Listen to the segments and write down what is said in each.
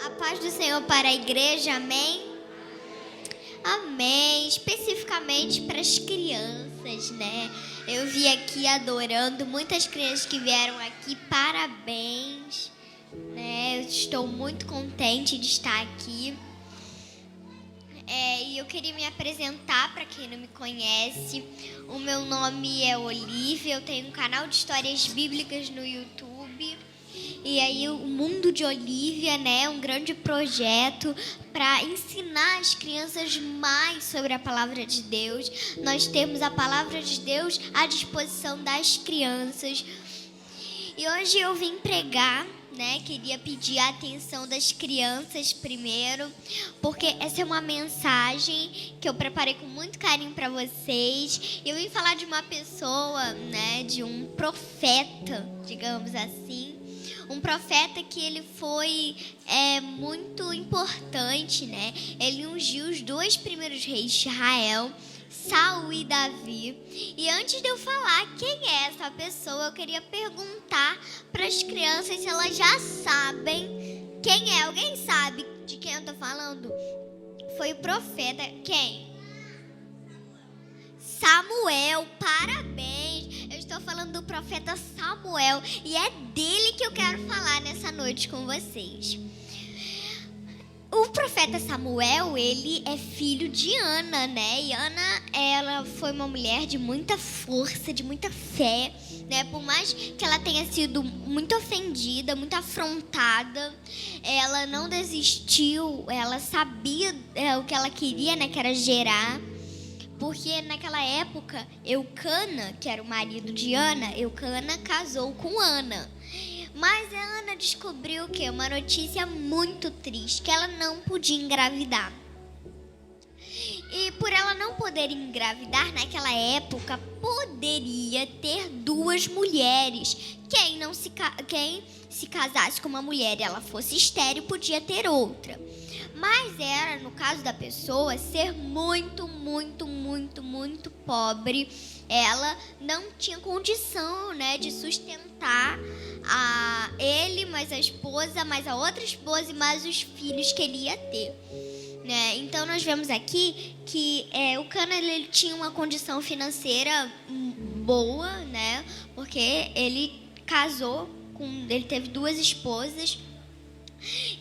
A paz do Senhor para a igreja, amém? Amém. Especificamente para as crianças, né? Eu vi aqui adorando, muitas crianças que vieram aqui, parabéns, né? Eu estou muito contente de estar aqui. E eu queria me apresentar para quem não me conhece. O meu nome é Olivia, eu tenho um canal de histórias bíblicas no YouTube. E aí o Mundo de Olivia, né, é um grande projeto para ensinar as crianças mais sobre a palavra de Deus. Nós temos a palavra de Deus à disposição das crianças. E hoje eu vim pregar, né, queria pedir a atenção das crianças primeiro, porque essa é uma mensagem que eu preparei com muito carinho para vocês. Eu vim falar de uma pessoa, né, de um profeta, digamos assim. Um profeta que ele foi muito importante, né? Ele ungiu os 2 primeiros reis de Israel, Saul e Davi. E antes de eu falar quem é essa pessoa, eu queria perguntar para as crianças se elas já sabem quem é. Alguém sabe de quem eu tô falando? Foi o profeta. Quem? Samuel, parabéns! Eu estou falando do profeta Samuel e é dele que eu quero falar nessa noite com vocês. O profeta Samuel, ele é filho de Ana, né? E Ana, ela foi uma mulher de muita força, de muita fé, né? Por mais que ela tenha sido muito ofendida, muito afrontada, ela não desistiu, ela sabia o que ela queria, né? Que era gerar. Porque naquela época, Eucana, que era o marido de Ana, Eucana casou com Ana. Mas a Ana descobriu que uma notícia muito triste, que ela não podia engravidar. E por ela não poder engravidar, naquela época, poderia ter 2 mulheres. Quem se casasse com uma mulher e ela fosse estéril, podia ter outra. Mas era, no caso da pessoa, ser muito, muito, muito, muito pobre. Ela não tinha condição, né, de sustentar ele, mais a esposa, mais a outra esposa e mais os filhos que ele ia ter, né? Então nós vemos aqui que o Cana, ele tinha uma condição financeira boa, né? Porque ele casou ele teve 2 esposas.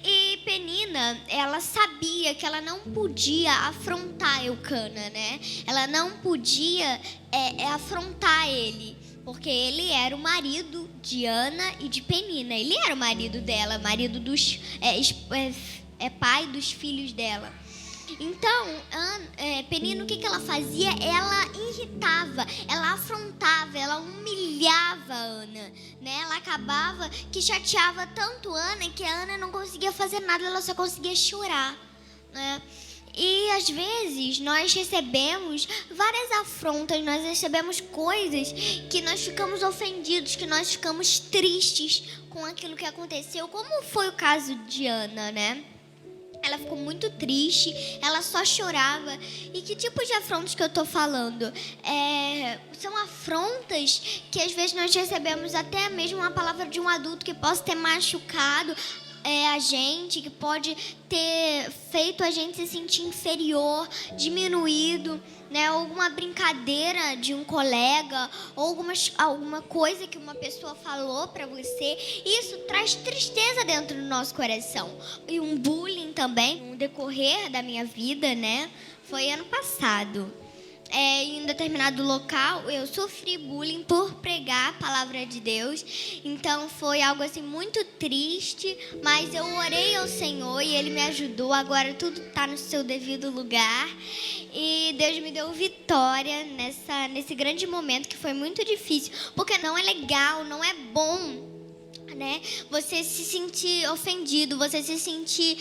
E Penina, ela sabia que ela não podia afrontar Eucana, né? Ela não podia afrontar ele, porque ele era o marido de Ana e de Penina. Ele era o marido dela, marido dos pai dos filhos dela. Então, Penina, o que ela fazia? Ela irritava, ela afrontava, ela humilhava a Ana, né? Ela acabava que chateava tanto Ana que a Ana não conseguia fazer nada, ela só conseguia chorar, né? E às vezes nós recebemos várias afrontas, nós recebemos coisas que nós ficamos ofendidos, que nós ficamos tristes com aquilo que aconteceu, como foi o caso de Ana, né? Ela ficou muito triste, ela só chorava. E que tipo de afrontas que eu tô falando? São afrontas que às vezes nós recebemos até mesmo uma palavra de um adulto que possa ter machucado a gente, que pode ter feito a gente se sentir inferior, diminuído, né? Ou alguma brincadeira de um colega, ou alguma coisa que uma pessoa falou para você. Isso traz tristeza dentro do nosso coração. E um bullying também, no decorrer da minha vida, né? Foi ano passado. Em um determinado local, eu sofri bullying por pregar a palavra de Deus. Então foi algo assim muito triste, mas eu orei ao Senhor e Ele me ajudou. Agora tudo está no seu devido lugar. E Deus me deu vitória nesse grande momento que foi muito difícil. Porque não é legal, não é bom, né? Você se sentir ofendido, você se sentir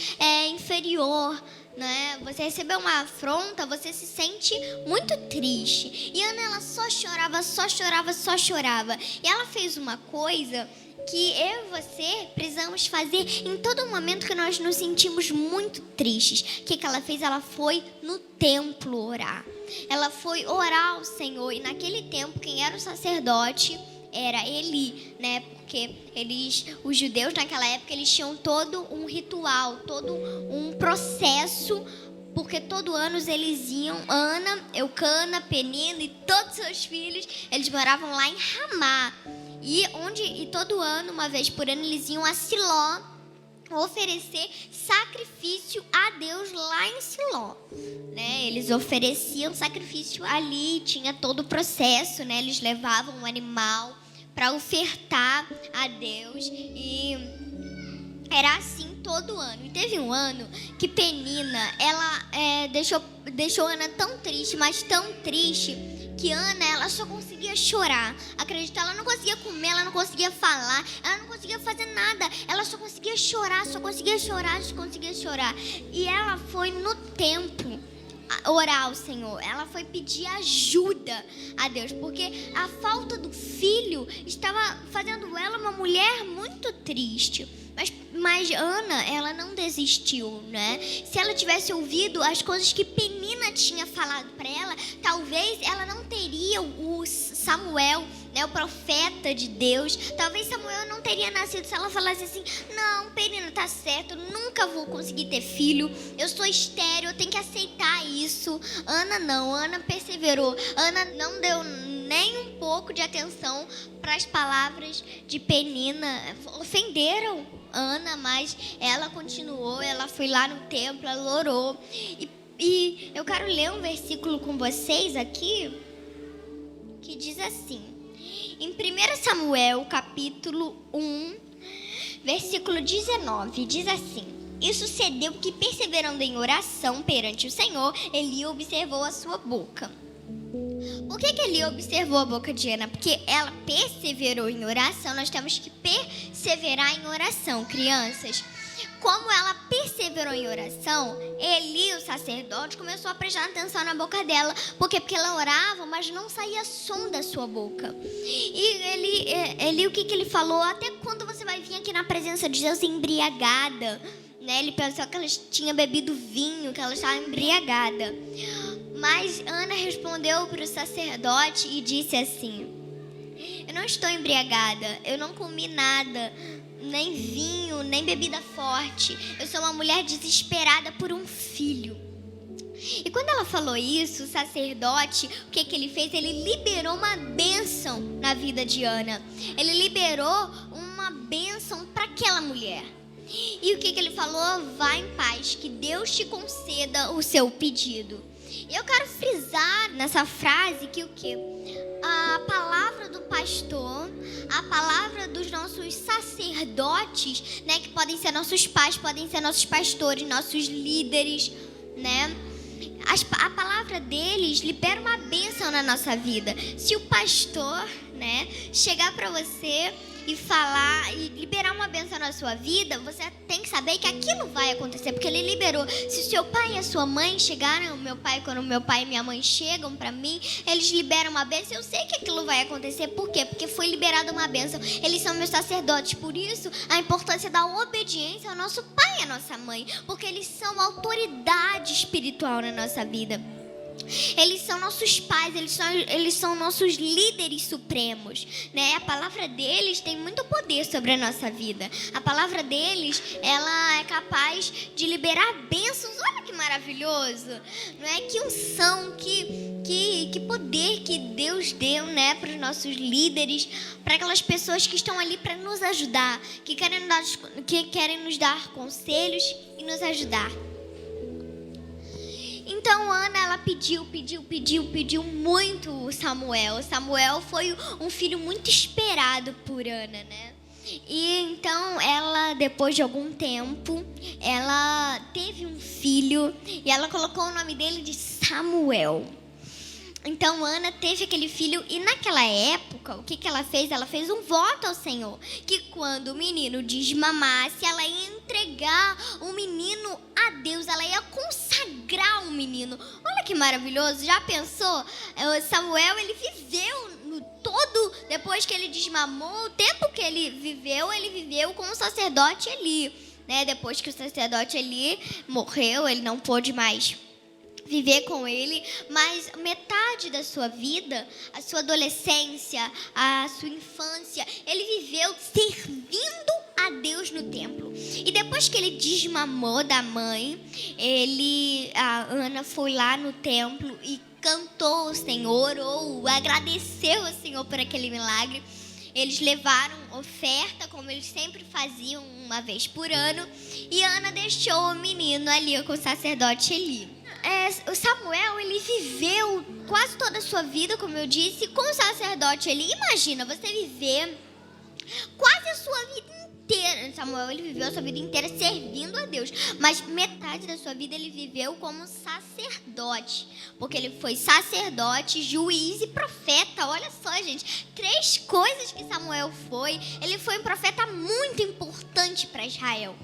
inferior, né? Você recebeu uma afronta, você se sente muito triste. E Ana, ela só chorava, só chorava, só chorava. E ela fez uma coisa que eu e você precisamos fazer em todo momento que nós nos sentimos muito tristes. O que ela fez? Ela foi no templo orar. Ela foi orar ao Senhor. E naquele tempo, quem era o sacerdote era Eli, né? Porque os judeus naquela época, eles tinham todo um ritual, todo um processo, porque todo ano eles iam, Ana, Eucana, Penina e todos os seus filhos, eles moravam lá em Ramá. E todo ano, uma vez por ano, eles iam a Siló oferecer sacrifício a Deus lá em Siló, né? Eles ofereciam sacrifício ali, tinha todo o processo, né? Eles levavam um animal para ofertar a Deus e era assim todo ano. E teve um ano que Penina, ela deixou Ana tão triste, mas tão triste, que Ana, ela só conseguia chorar. Acredita, ela não conseguia comer, ela não conseguia falar, ela não conseguia fazer nada. Ela só conseguia chorar, só conseguia chorar, só conseguia chorar. E ela foi no templo orar ao Senhor. Ela foi pedir ajuda a Deus, porque a falta do filho estava fazendo ela uma mulher muito triste. Mas Ana, ela não desistiu, né? Se ela tivesse ouvido as coisas que Penina tinha falado para ela, talvez ela não teria o Samuel, né, o profeta de Deus. Talvez Samuel não teria nascido se ela falasse assim: não, Penina, tá certo, eu nunca vou conseguir ter filho, eu sou estéril, eu tenho que aceitar isso. Ana não, Ana perseverou. Ana não deu nem um pouco de atenção para as palavras de Penina. Ofenderam Ana, mas ela continuou, ela foi lá no templo, ela orou. E eu quero ler um versículo com vocês aqui, que diz assim, em 1 Samuel, capítulo 1, versículo 19, diz assim: e sucedeu que, perseverando em oração perante o Senhor, Eli observou a sua boca. Por que Eli observou a boca de Ana? Porque ela perseverou em oração. Nós temos que perseverar em oração, crianças. Como ela perseverou em oração, Eli, o sacerdote, começou a prestar atenção na boca dela. Por quê? Porque ela orava, mas não saía som da sua boca. E Eli, o que ele falou? Até quando você vai vir aqui na presença de Deus embriagada? Né? Ele pensou que ela tinha bebido vinho, que ela estava embriagada. Mas Ana respondeu para o sacerdote e disse assim: eu não estou embriagada, eu não comi nada, nem vinho, nem bebida forte. Eu sou uma mulher desesperada por um filho. E quando ela falou isso, o sacerdote, o que ele fez? Ele liberou uma bênção na vida de Ana. Ele liberou uma bênção para aquela mulher. E o que ele falou? Vá em paz, que Deus te conceda o seu pedido. E eu quero frisar nessa frase que o quê? A palavra do pastor, a palavra dos nossos sacerdotes, né, que podem ser nossos pais, podem ser nossos pastores, nossos líderes, né? A palavra deles libera uma bênção na nossa vida. Se o pastor, né, chegar para você e falar e liberar uma bênção na sua vida, você tem que saber que aquilo vai acontecer, porque ele liberou. Se o seu pai e a sua mãe chegaram, quando meu pai e minha mãe chegam para mim, eles liberam uma bênção, eu sei que aquilo vai acontecer. Por quê? Porque foi liberada uma bênção. Eles são meus sacerdotes, por isso a importância da obediência ao nosso pai e à nossa mãe, porque eles são autoridade espiritual na nossa vida. Eles são nossos pais, eles são nossos líderes supremos, né? A palavra deles tem muito poder sobre a nossa vida. A palavra deles, ela é capaz de liberar bênçãos. Olha que maravilhoso, não é? Que unção, que poder que Deus deu, né, para os nossos líderes, para aquelas pessoas que estão ali para nos ajudar, que querem nos dar conselhos e nos ajudar. Então Ana, ela pediu muito Samuel. Samuel foi um filho muito esperado por Ana, né? E então ela, depois de algum tempo, ela teve um filho e ela colocou o nome dele de Samuel. Então Ana teve aquele filho e naquela época, o que ela fez? Ela fez um voto ao Senhor, que quando o menino desmamasse, ela ia entregar o menino a Deus, ela ia consagrar o menino. Olha que maravilhoso, já pensou? Samuel, ele viveu depois que ele desmamou, o tempo que ele viveu com o sacerdote Eli, né? Depois que o sacerdote Eli morreu, ele não pôde mais viver com ele, mas metade da sua vida, a sua adolescência, a sua infância, ele viveu servindo a Deus no templo. E depois que ele desmamou da mãe, a Ana foi lá no templo e cantou ao Senhor, ou agradeceu ao Senhor por aquele milagre. Eles levaram oferta, como eles sempre faziam, uma vez por ano. E Ana deixou o menino ali com o sacerdote Eli. O Samuel, ele viveu quase toda a sua vida, como eu disse, com o sacerdote Eli. Imagina, você viver quase a sua vida inteira. Samuel, ele viveu a sua vida inteira servindo a Deus. Mas metade da sua vida ele viveu como sacerdote. Porque ele foi sacerdote, juiz e profeta. Olha só, gente. 3 coisas que Samuel foi. Ele foi um profeta muito importante para Israel.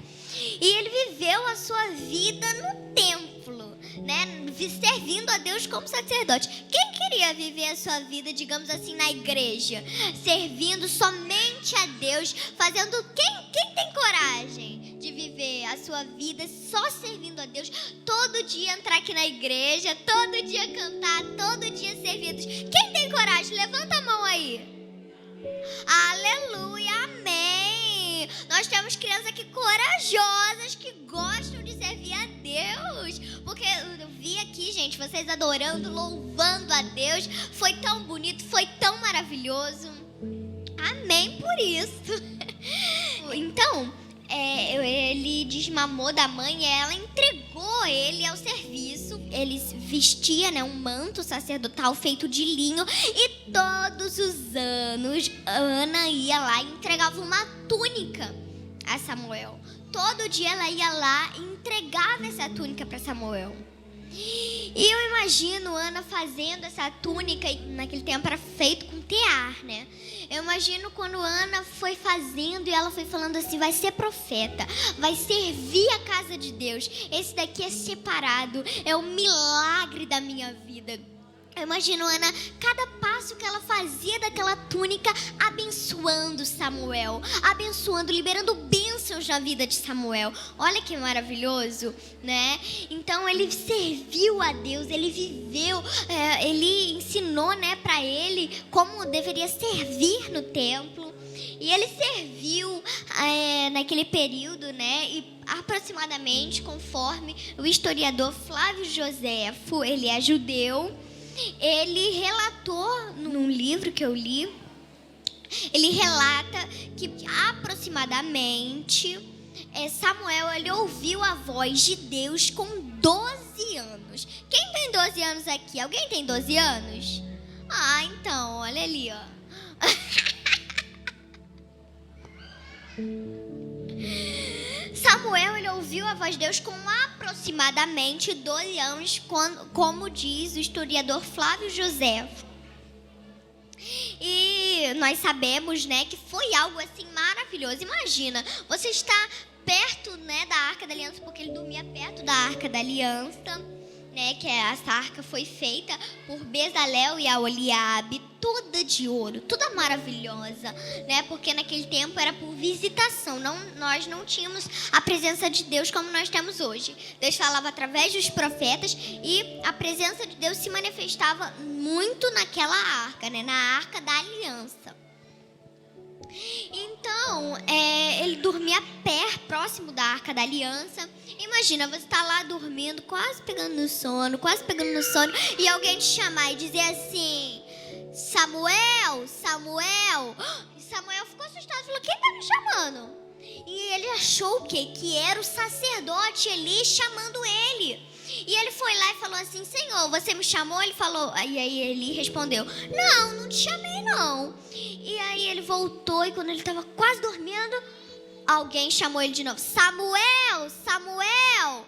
E ele viveu a sua vida no templo, né? Servindo a Deus como sacerdote. Quem queria viver a sua vida, digamos assim, na igreja? Servindo somente a Deus, fazendo... Quem tem coragem de viver a sua vida só servindo a Deus? Todo dia entrar aqui na igreja, todo dia cantar, todo dia servir a Deus. Quem tem coragem? Levanta a mão aí. Aleluia, amém. Nós temos crianças aqui corajosas que gostam de servir a Deus. Porque eu vi aqui, gente, vocês adorando, louvando a Deus. Foi tão bonito, foi tão maravilhoso. Amém por isso. Então, ele desmamou da mãe e ela entregou ele ao serviço. Ele vestia, né, um manto sacerdotal feito de linho. E todos os anos, Ana ia lá e entregava uma túnica a Samuel. Todo dia ela ia lá e entregava essa túnica para Samuel. E eu imagino Ana fazendo essa túnica, e naquele tempo era feito com tear, né? Eu imagino quando Ana foi fazendo e ela foi falando assim: vai ser profeta, vai servir a casa de Deus. Esse daqui é separado, é o milagre da minha vida. Eu imagino Ana, cada passo que ela fazia daquela túnica, abençoando Samuel, abençoando, liberando bênçãos na vida de Samuel. Olha que maravilhoso, né? Então ele serviu a Deus, ele viveu, ele ensinou, né, para ele como deveria servir no templo. E ele serviu naquele período, né? E aproximadamente, conforme o historiador Flávio Joséfo, ele é judeu. Ele relatou num livro que eu li, ele relata que aproximadamente Samuel, ele ouviu a voz de Deus com 12 anos. Quem tem 12 anos aqui? Alguém tem 12 anos? Ah, então, olha ali, ó. Samuel, ele ouviu a voz de Deus com aproximadamente 12 anos, como diz o historiador Flávio Joséfo. E nós sabemos, né, que foi algo assim maravilhoso. Imagina, você está perto, né, da Arca da Aliança, porque ele dormia perto da Arca da Aliança, né, que essa arca foi feita por Bezalel e Aholiabe, toda de ouro, toda maravilhosa, né, porque naquele tempo era por visitação, nós não tínhamos a presença de Deus como nós temos hoje. Deus falava através dos profetas e a presença de Deus se manifestava muito naquela arca, né, na Arca da Aliança. Então, ele dormia próximo da Arca da Aliança. Imagina, você tá lá dormindo, quase pegando no sono, e alguém te chamar e dizer assim: Samuel, Samuel. E Samuel ficou assustado, falou: quem tá me chamando? E ele achou o quê? Que era o sacerdote Eli chamando ele. E ele foi lá e falou assim: Senhor, você me chamou? Ele falou, e aí Eli respondeu: não te chamei não. E aí ele voltou, e quando ele estava quase dormindo, alguém chamou ele de novo: Samuel, Samuel.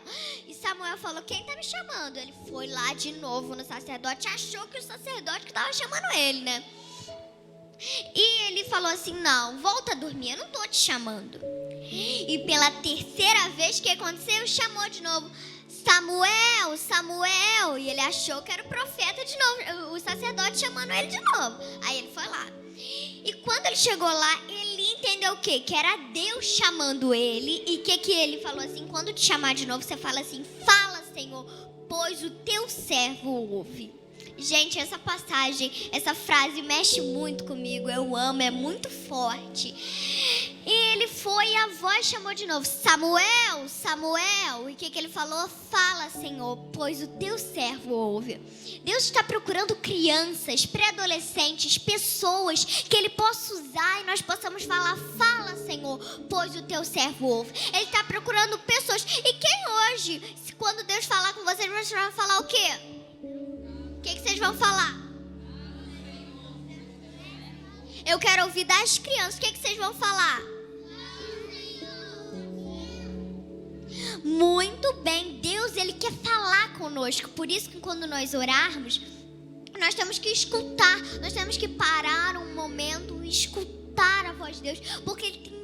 E Samuel falou: quem está me chamando? Ele foi lá de novo no sacerdote, achou que o sacerdote que estava chamando ele, né? E ele falou assim: não, volta a dormir, eu não estou te chamando. E pela terceira vez que aconteceu, chamou de novo: Samuel, Samuel. E ele achou que era o profeta de novo, o sacerdote chamando ele de novo. Aí ele foi lá. E quando ele chegou lá, ele entendeu o quê? Que era Deus chamando ele. E o que ele falou assim: quando te chamar de novo, você fala assim: fala, Senhor, pois o teu servo ouve. Gente, essa passagem, essa frase mexe muito comigo. Eu amo, é muito forte. E ele foi e a voz chamou de novo: Samuel, Samuel. E o que ele falou? Fala, Senhor, pois o teu servo ouve. Deus está procurando crianças, pré-adolescentes, pessoas que Ele possa usar e nós possamos falar: fala, Senhor, pois o teu servo ouve. Ele está procurando pessoas. E quem hoje, quando Deus falar com vocês, vocês vão falar o quê? O que vocês vão falar? Eu quero ouvir das crianças. O que vocês vão falar? Muito bem, Deus, Ele quer falar conosco. Por isso que quando nós orarmos, nós temos que escutar. Nós temos que parar um momento e escutar a voz de Deus, porque Ele tem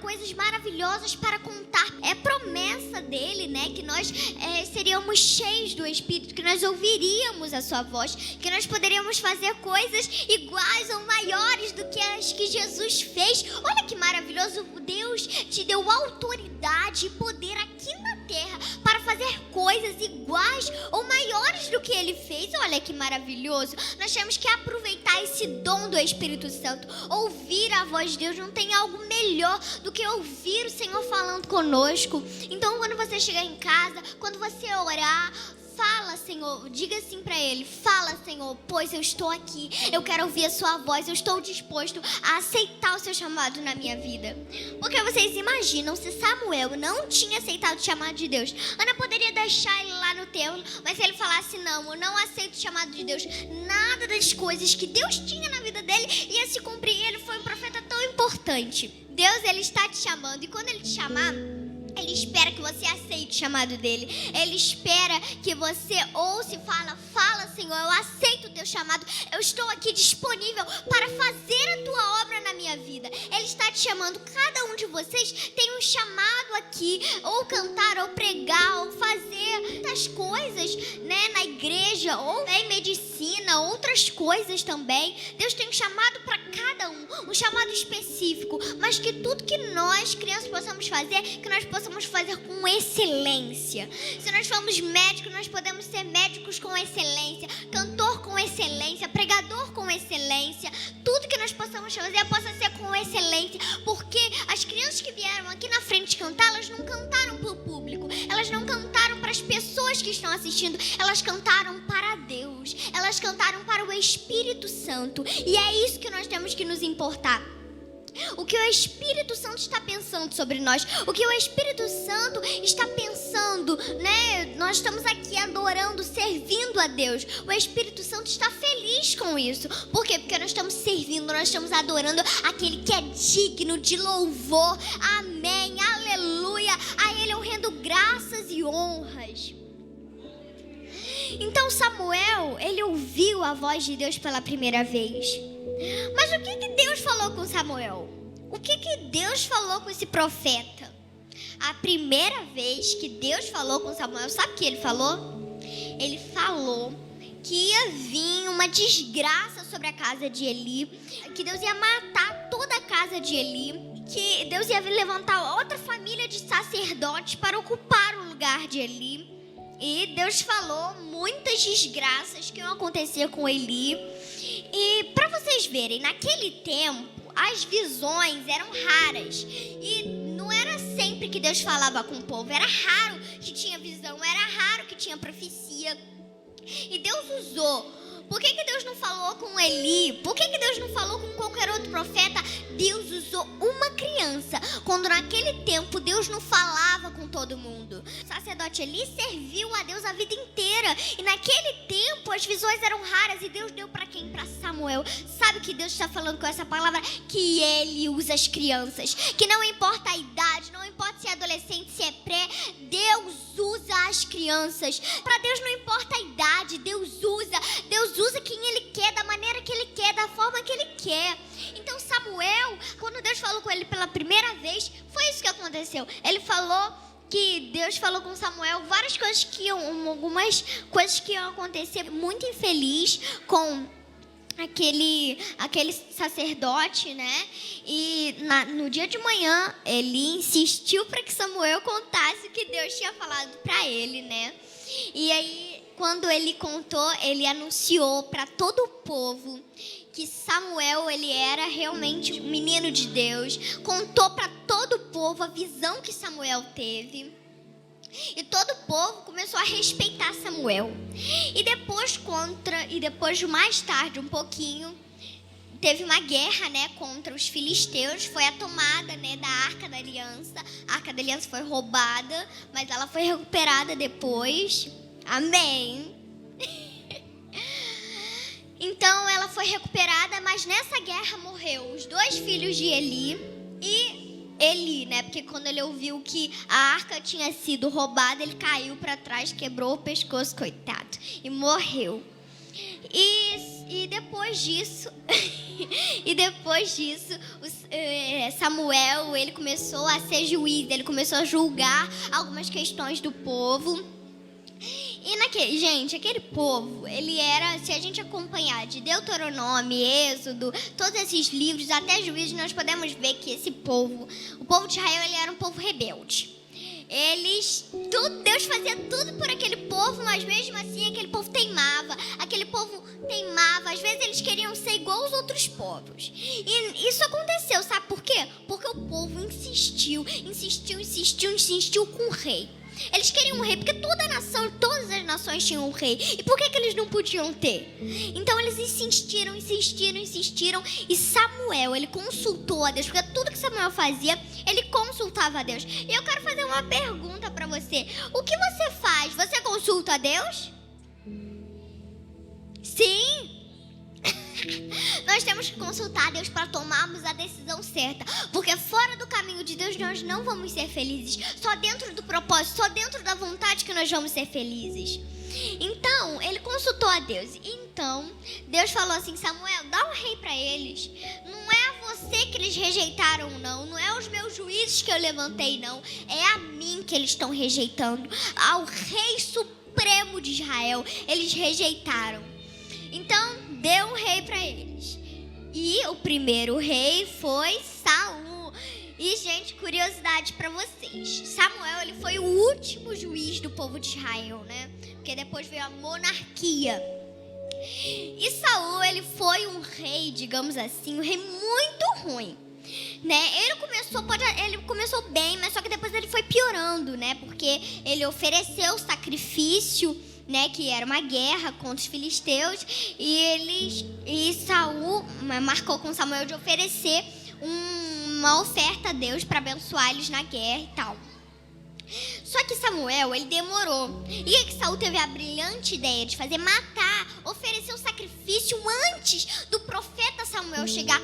coisas maravilhosas para contar. É promessa dele, né? Que nós seríamos cheios do Espírito, que nós ouviríamos a sua voz, que nós poderíamos fazer coisas iguais ou maiores do que as que Jesus fez. Olha que maravilhoso. Deus te deu autoridade e poder aqui na terra para fazer coisas iguais ou maiores do que Ele fez. Olha que maravilhoso. Nós temos que aproveitar esse dom do Espírito Santo. Ouvir a voz de Deus, não tem algo melhor do que ouvir o Senhor falando conosco. Então, quando você chegar em casa, quando você orar, fala, Senhor, diga assim para Ele: fala, Senhor, pois eu estou aqui, eu quero ouvir a sua voz, eu estou disposto a aceitar o seu chamado na minha vida. Porque vocês imaginam, se Samuel não tinha aceitado o chamado de Deus, Ana poderia deixar ele lá no templo, mas se ele falasse: não, eu não aceito o chamado de Deus, nada das coisas que Deus tinha na vida dele ia se cumprir. Ele foi um profeta tão importante. Deus, Ele está te chamando, e quando Ele te chamar, Ele espera que você aceite o chamado dele. Ele espera que você ouça e fala, Senhor, eu aceito o teu chamado. Eu estou aqui disponível para fazer a tua obra na minha vida. Ele está te chamando. Cada um de vocês tem um chamado aqui, ou cantar, ou pregar, ou fazer outras coisas, né, na igreja, ou em medicina, outras coisas também. Deus tem um chamado para cada um chamado específico, mas que tudo que nós, crianças, possamos fazer, que nós possamos fazer com excelência. Se nós formos médicos, nós podemos ser médicos com excelência, cantor com excelência, pregador com excelência. Tudo que nós possamos fazer possa ser com excelência, porque as crianças que vieram aqui na frente cantar, elas não cantaram para o público, elas não cantaram para as pessoas que estão assistindo, elas cantaram para Deus, elas cantaram para o Espírito Santo. E é isso que nós temos que nos importar. O que o Espírito Santo está pensando sobre nós, o que o Espírito Santo está pensando, né? Nós estamos aqui adorando, servindo a Deus. O Espírito Santo está feliz com isso. Por quê? Porque nós estamos servindo, nós estamos adorando aquele que é digno de louvor. Amém, aleluia. A Ele eu rendo graças e honras. Então Samuel, ele ouviu a voz de Deus pela primeira vez. Mas o que Deus falou com Samuel? O que Deus falou com esse profeta? A primeira vez que Deus falou com Samuel, sabe o que ele falou? Ele falou que ia vir uma desgraça sobre a casa de Eli, que Deus ia matar toda a casa de Eli, que Deus ia levantar outra família de sacerdotes para ocupar o lugar de Eli. E Deus falou muitas desgraças que iam acontecer com Eli. E para vocês verem, naquele tempo, as visões eram raras. E não era sempre que Deus falava com o povo. Era raro que tinha visão, era raro que tinha profecia. E Deus usou. Por que Deus não falou com Eli? Por que Deus não falou com qualquer outro profeta? Deus usou uma criança, quando naquele tempo Deus não falava com todo mundo. O sacerdote Eli serviu a Deus a vida inteira. E naquele tempo as visões eram raras. E Deus deu para quem? Para Samuel. Sabe o que Deus está falando com essa palavra? Que Ele usa as crianças. Que não importa a idade, não importa se é adolescente, se é pré, Deus usa as crianças. Para Deus não importa a idade, Deus usa quem Ele quer, da maneira que Ele quer, da forma que Ele quer. Então Samuel, quando Deus falou com ele pela primeira vez, foi isso que aconteceu. Ele falou que Deus falou com Samuel várias coisas algumas coisas que iam acontecer muito infeliz com aquele sacerdote, né? E no dia de manhã ele insistiu para que Samuel contasse o que Deus tinha falado para ele, né? E aí, quando ele contou, ele anunciou para todo o povo que Samuel, ele era realmente um menino de Deus. Contou para todo o povo a visão que Samuel teve. E todo o povo começou a respeitar Samuel. E depois mais tarde, um pouquinho, teve uma guerra, né, contra os filisteus. Foi a tomada, né, da Arca da Aliança. A Arca da Aliança foi roubada, mas ela foi recuperada depois. Amém. Então ela foi recuperada, mas nessa guerra morreu os 2 filhos de Eli e Eli, né? Porque quando ele ouviu que a arca tinha sido roubada, ele caiu para trás, quebrou o pescoço, coitado, e morreu. E depois disso, Samuel, ele começou a ser juiz, ele começou a julgar algumas questões do povo. E aquele povo, ele era, se a gente acompanhar de Deuteronômio, Êxodo, todos esses livros, até Juízes, nós podemos ver que esse povo, o povo de Israel, ele era um povo rebelde. Deus fazia tudo por aquele povo, mas mesmo assim aquele povo teimava, às vezes eles queriam ser igual aos outros povos. E isso aconteceu, sabe por quê? Porque o povo insistiu com o rei. Eles queriam um rei, porque todas as nações tinham um rei. E por que eles não podiam ter? Então eles insistiram. E Samuel, ele consultou a Deus, porque tudo que Samuel fazia, ele consultava a Deus. E eu quero fazer uma pergunta para você. O que você faz? Você consulta a Deus? Sim. Nós temos que consultar a Deus para tomarmos a decisão certa, porque fora do caminho de Deus nós não vamos ser felizes. Só dentro do propósito, só dentro da vontade que nós vamos ser felizes. Então, ele consultou a Deus. Então, Deus falou assim: Samuel, dá um rei para eles. Não é a você que eles rejeitaram, não é os meus juízes que eu levantei, não. É a mim que eles estão rejeitando, ao Rei Supremo de Israel. Eles rejeitaram. Então, deu um rei para eles. E o primeiro rei foi Saul. E, gente, curiosidade para vocês. Samuel, ele foi o último juiz do povo de Israel, né? Porque depois veio a monarquia. E Saul, ele foi um rei, digamos assim, um rei muito ruim, né? Ele começou bem, mas só que depois ele foi piorando, né? Porque ele ofereceu sacrifício, né, que era uma guerra contra os filisteus, e Saul marcou com Samuel de oferecer uma oferta a Deus para abençoar eles na guerra e tal. Só que Samuel, ele demorou. E aí que Saul teve a brilhante ideia de oferecer o sacrifício antes do profeta Samuel chegar.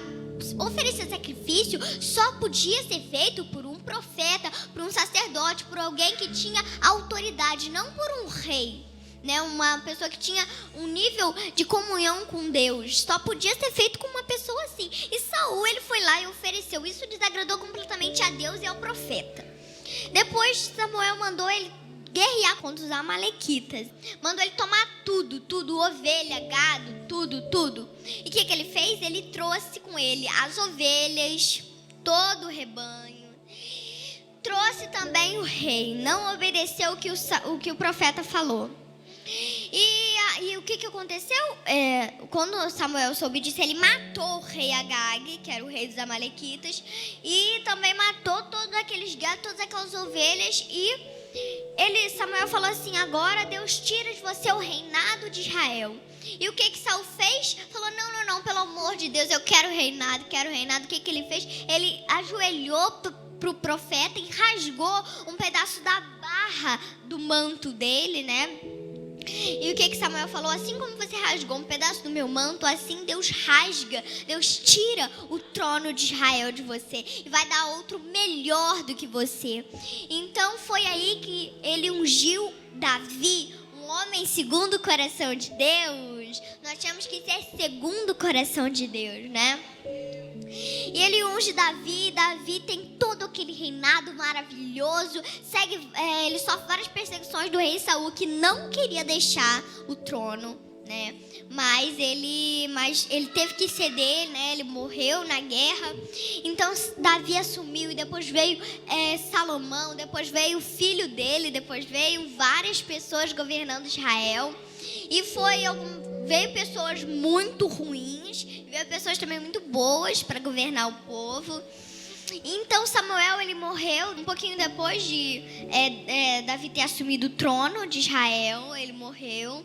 Oferecer sacrifício só podia ser feito por um profeta, por um sacerdote, por alguém que tinha autoridade, não por um rei, né? Uma pessoa que tinha um nível de comunhão com Deus. Só podia ser feito com uma pessoa assim. E Saul, ele foi lá e ofereceu. Isso desagradou completamente a Deus e ao profeta. Depois Samuel mandou ele guerrear contra os amalequitas. Mandou ele tomar tudo, ovelha, gado, tudo. E o que ele fez? Ele trouxe com ele as ovelhas, todo o rebanho. Trouxe também o rei. Não obedeceu o que o profeta falou. E o que aconteceu? Quando Samuel soube disso, ele matou o rei Agag, que era o rei dos amalequitas, e também matou todos aqueles gados, todas aquelas ovelhas. E Samuel falou assim: agora Deus tira de você o reinado de Israel. E o que Saul fez? Falou: não, pelo amor de Deus, eu quero reinado. O que ele fez? Ele ajoelhou pro profeta e rasgou um pedaço da barra do manto dele, né? E o que Samuel falou? Assim como você rasgou um pedaço do meu manto, assim Deus rasga, Deus tira o trono de Israel de você e vai dar outro melhor do que você. Então foi aí que ele ungiu Davi, um homem segundo o coração de Deus. Nós temos que ser segundo o coração de Deus, né? E ele unge Davi. Davi tem todo aquele reinado maravilhoso. Ele sofre várias perseguições do rei Saul, que não queria deixar o trono, né? Mas ele teve que ceder, né? Ele morreu na guerra. Então Davi assumiu e depois veio Salomão, depois veio o filho dele, depois veio várias pessoas governando Israel. E veio pessoas muito ruins, veio pessoas também muito boas para governar o povo. Então Samuel, ele morreu um pouquinho depois de Davi ter assumido o trono de Israel. Ele morreu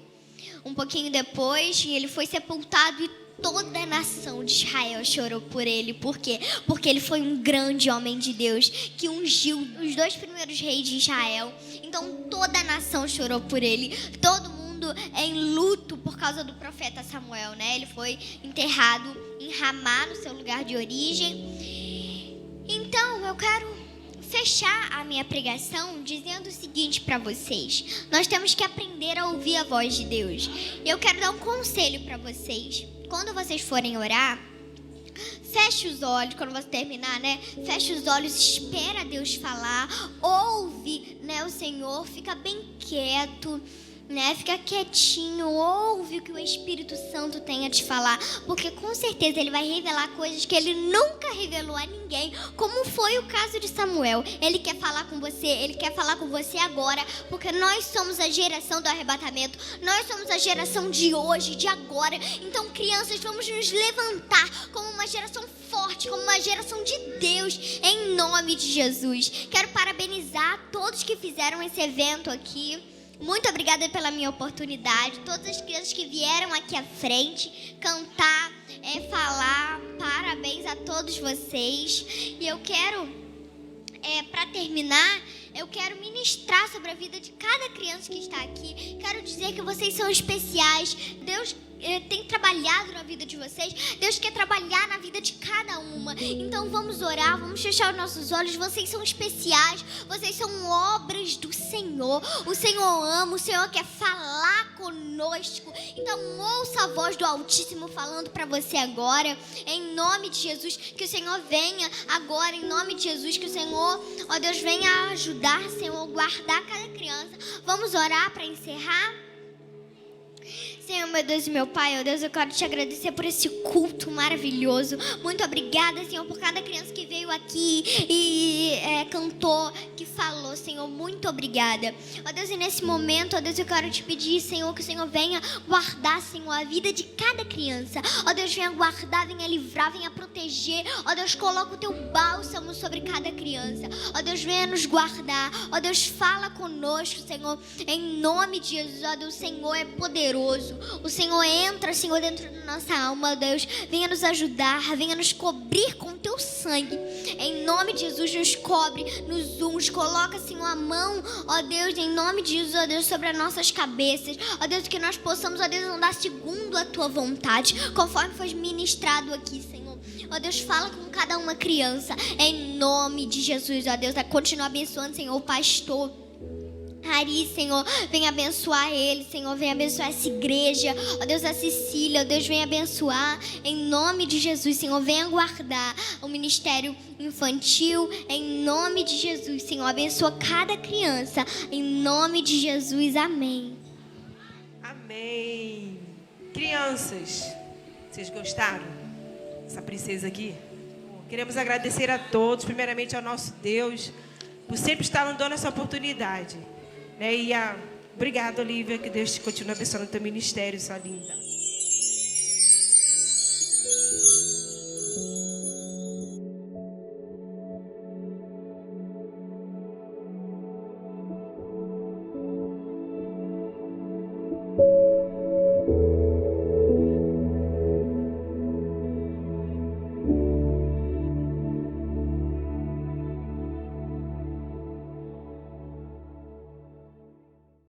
um pouquinho depois e ele foi sepultado, e toda a nação de Israel chorou por ele. Por quê? Porque ele foi um grande homem de Deus que ungiu os 2 primeiros reis de Israel. Então toda a nação chorou por ele. Todo mundo é em luto por causa do profeta Samuel, né? Ele foi enterrado em Ramá, no seu lugar de origem. Então eu quero fechar a minha pregação dizendo o seguinte para vocês: nós temos que aprender a ouvir a voz de Deus. E eu quero dar um conselho para vocês. Quando vocês forem orar, feche os olhos. Quando você terminar, né? Feche os olhos, espera Deus falar, ouve, né, o Senhor, fica bem quieto, né? Fica quietinho, ouve o que o Espírito Santo tem a te falar, porque com certeza ele vai revelar coisas que ele nunca revelou a ninguém, como foi o caso de Samuel. Ele quer falar com você, ele quer falar com você agora, porque nós somos a geração do arrebatamento, nós somos a geração de hoje, de agora. Então, crianças, vamos nos levantar como uma geração forte, como uma geração de Deus, em nome de Jesus. Quero parabenizar todos que fizeram esse evento aqui. Muito obrigada pela minha oportunidade. Todas as crianças que vieram aqui à frente cantar, falar, parabéns a todos vocês. E eu quero, para terminar, eu quero ministrar sobre a vida de cada criança que está aqui. Quero dizer que vocês são especiais. Deus tem trabalhado na vida de vocês. Deus quer trabalhar na vida de cada uma. Então vamos orar, vamos fechar os nossos olhos. Vocês são especiais, vocês são obras do Senhor. O Senhor ama, o Senhor quer falar conosco. Então ouça a voz do Altíssimo falando para você agora, em nome de Jesus. Que o Senhor venha agora, em nome de Jesus. Que o Senhor, ó Deus, venha ajudar, Senhor, guardar cada criança. Vamos orar para encerrar. Senhor, meu Deus e meu Pai, ó Deus, eu quero te agradecer por esse culto maravilhoso. Muito obrigada, Senhor, por cada criança que veio aqui e cantou, que falou, Senhor, muito obrigada. Ó Deus, e nesse momento, ó Deus, eu quero te pedir, Senhor, que o Senhor venha guardar, Senhor, a vida de cada criança. Ó Deus, venha guardar, venha livrar, venha proteger. Ó Deus, coloca o teu bálsamo sobre cada criança. Ó Deus, venha nos guardar. Ó Deus, fala conosco, Senhor, em nome de Jesus. Ó Deus, o Senhor é poderoso. O Senhor entra, Senhor, dentro da nossa alma, ó Deus. Venha nos ajudar, venha nos cobrir com o teu sangue. Em nome de Jesus, nos cobre, nos unge. Coloca, Senhor, a mão, ó Deus, em nome de Jesus, ó Deus, sobre as nossas cabeças. Ó Deus, que nós possamos, ó Deus, andar segundo a tua vontade, conforme foi ministrado aqui, Senhor. Ó Deus, fala com cada uma criança, em nome de Jesus, ó Deus. Continua abençoando, Senhor, o pastor Ari, Senhor, vem abençoar ele, Senhor, vem abençoar essa igreja, ó Deus, a Cecília, ó Deus, vem abençoar, em nome de Jesus, Senhor, venha guardar o ministério infantil, em nome de Jesus, Senhor, abençoa cada criança, em nome de Jesus, amém. Amém. Crianças, vocês gostaram dessa princesa aqui? Queremos agradecer a todos, primeiramente ao nosso Deus, por sempre estar nos dando essa oportunidade. Obrigada, Olivia, que Deus te continue abençoando o teu ministério, sua linda.